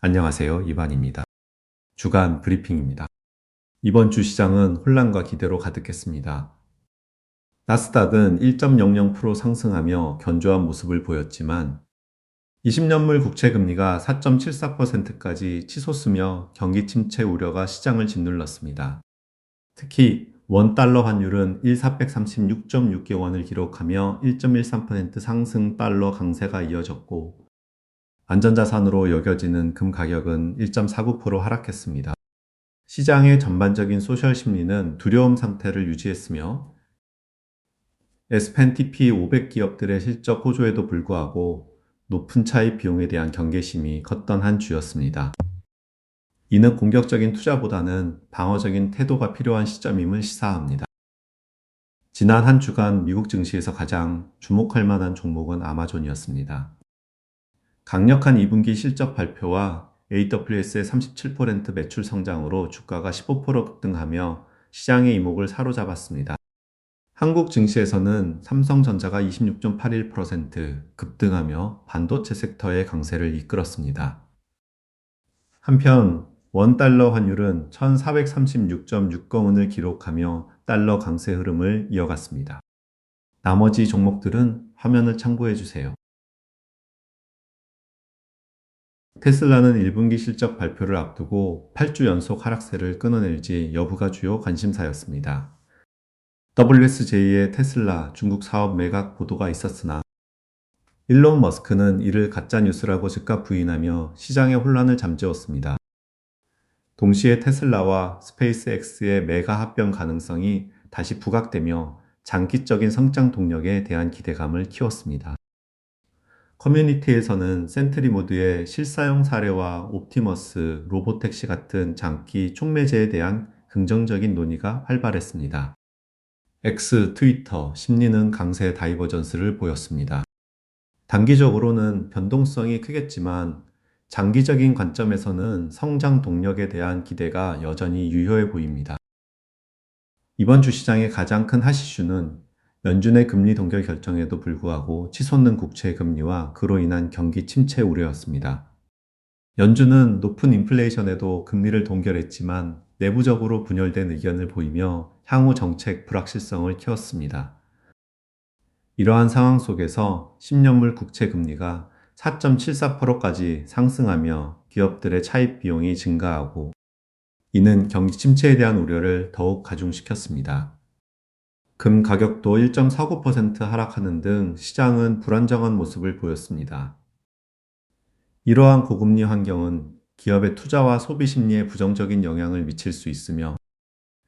안녕하세요. 이반입니다. 주간 브리핑입니다. 이번 주 시장은 혼란과 기대로 가득했습니다. 나스닥은 1.00% 상승하며 견조한 모습을 보였지만 20년물 국채 금리가 4.74%까지 치솟으며 경기 침체 우려가 시장을 짓눌렀습니다. 특히 원달러 환율은 1,436.6개원을 기록하며 1.13% 상승 달러 강세가 이어졌고 안전자산으로 여겨지는 금 가격은 1.49% 하락했습니다. 시장의 전반적인 소셜 심리는 두려움 상태를 유지했으며 S&P 500 기업들의 실적 호조에도 불구하고 높은 차입 비용에 대한 경계심이 컸던 한 주였습니다. 이는 공격적인 투자보다는 방어적인 태도가 필요한 시점임을 시사합니다. 지난 한 주간 미국 증시에서 가장 주목할 만한 종목은 아마존이었습니다. 강력한 2분기 실적 발표와 AWS의 37% 매출 성장으로 주가가 15% 급등하며 시장의 이목을 사로잡았습니다. 한국 증시에서는 삼성전자가 26.81% 급등하며 반도체 섹터의 강세를 이끌었습니다. 한편 원달러 환율은 1436.60원을 기록하며 달러 강세 흐름을 이어갔습니다. 나머지 종목들은 화면을 참고해 주세요. 테슬라는 1분기 실적 발표를 앞두고 8주 연속 하락세를 끊어낼지 여부가 주요 관심사였습니다. WSJ의 테슬라 중국 사업 매각 보도가 있었으나 일론 머스크는 이를 가짜뉴스라고 즉각 부인하며 시장의 혼란을 잠재웠습니다. 동시에 테슬라와 스페이스X의 메가 합병 가능성이 다시 부각되며 장기적인 성장 동력에 대한 기대감을 키웠습니다. 커뮤니티에서는 센트리 모드의 실사용 사례와 옵티머스, 로보택시 같은 장기 촉매제에 대한 긍정적인 논의가 활발했습니다. X, 트위터, 심리는 강세 다이버전스를 보였습니다. 단기적으로는 변동성이 크겠지만 장기적인 관점에서는 성장 동력에 대한 기대가 여전히 유효해 보입니다. 이번 주 시장의 가장 큰 핫이슈는 연준의 금리 동결 결정에도 불구하고 치솟는 국채 금리와 그로 인한 경기 침체 우려였습니다. 연준은 높은 인플레이션에도 금리를 동결했지만 내부적으로 분열된 의견을 보이며 향후 정책 불확실성을 키웠습니다. 이러한 상황 속에서 10년물 국채 금리가 4.74%까지 상승하며 기업들의 차입 비용이 증가하고 이는 경기 침체에 대한 우려를 더욱 가중시켰습니다. 금 가격도 1.49% 하락하는 등 시장은 불안정한 모습을 보였습니다. 이러한 고금리 환경은 기업의 투자와 소비 심리에 부정적인 영향을 미칠 수 있으며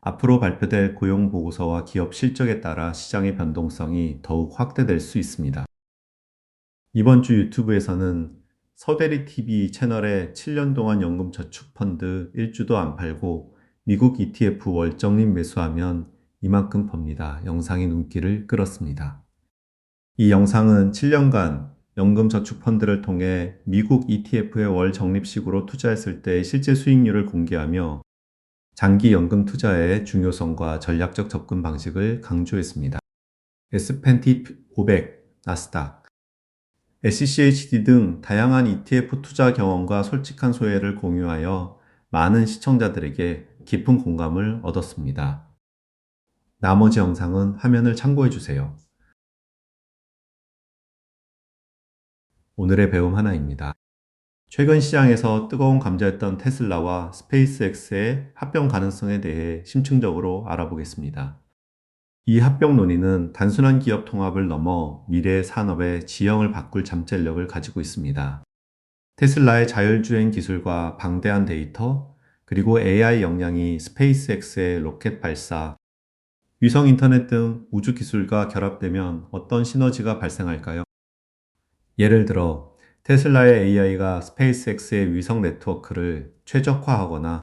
앞으로 발표될 고용 보고서와 기업 실적에 따라 시장의 변동성이 더욱 확대될 수 있습니다. 이번 주 유튜브에서는 서대리 TV 채널에 7년 동안 연금 저축 펀드 1주도 안 팔고 미국 ETF 월적립 매수하면 이만큼 법니다. 영상이 눈길을 끌었습니다. 이 영상은 7년간 연금 저축 펀드를 통해 미국 ETF의 월 적립식으로 투자했을 때의 실제 수익률을 공개하며 장기 연금 투자의 중요성과 전략적 접근 방식을 강조했습니다. S&P 500, 나스닥, SCHD 등 다양한 ETF 투자 경험과 솔직한 소회를 공유하여 많은 시청자들에게 깊은 공감을 얻었습니다. 나머지 영상은 화면을 참고해 주세요. 오늘의 배움 하나입니다. 최근 시장에서 뜨거운 감자였던 테슬라와 스페이스X의 합병 가능성에 대해 심층적으로 알아보겠습니다. 이 합병 논의는 단순한 기업 통합을 넘어 미래의 산업의 지형을 바꿀 잠재력을 가지고 있습니다. 테슬라의 자율주행 기술과 방대한 데이터, 그리고 AI 역량이 스페이스X의 로켓 발사, 위성 인터넷 등 우주 기술과 결합되면 어떤 시너지가 발생할까요? 예를 들어 테슬라의 AI가 스페이스X의 위성 네트워크를 최적화하거나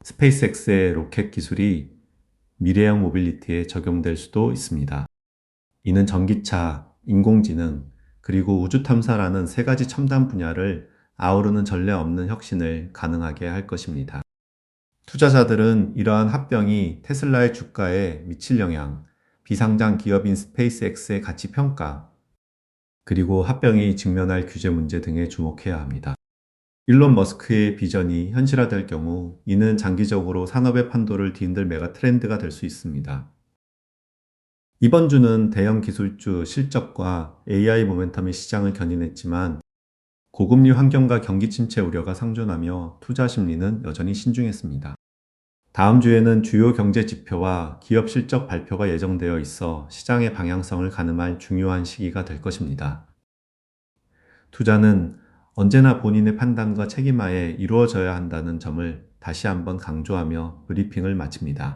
스페이스X의 로켓 기술이 미래형 모빌리티에 적용될 수도 있습니다. 이는 전기차, 인공지능, 그리고 우주 탐사라는 세 가지 첨단 분야를 아우르는 전례 없는 혁신을 가능하게 할 것입니다. 투자자들은 이러한 합병이 테슬라의 주가에 미칠 영향, 비상장 기업인 스페이스X의 가치 평가, 그리고 합병이 직면할 규제 문제 등에 주목해야 합니다. 일론 머스크의 비전이 현실화될 경우 이는 장기적으로 산업의 판도를 뒤흔들 메가 트렌드가 될 수 있습니다. 이번 주는 대형 기술주 실적과 AI 모멘텀이 시장을 견인했지만 고금리 환경과 경기 침체 우려가 상존하며 투자 심리는 여전히 신중했습니다. 다음 주에는 주요 경제 지표와 기업 실적 발표가 예정되어 있어 시장의 방향성을 가늠할 중요한 시기가 될 것입니다. 투자는 언제나 본인의 판단과 책임하에 이루어져야 한다는 점을 다시 한번 강조하며 브리핑을 마칩니다.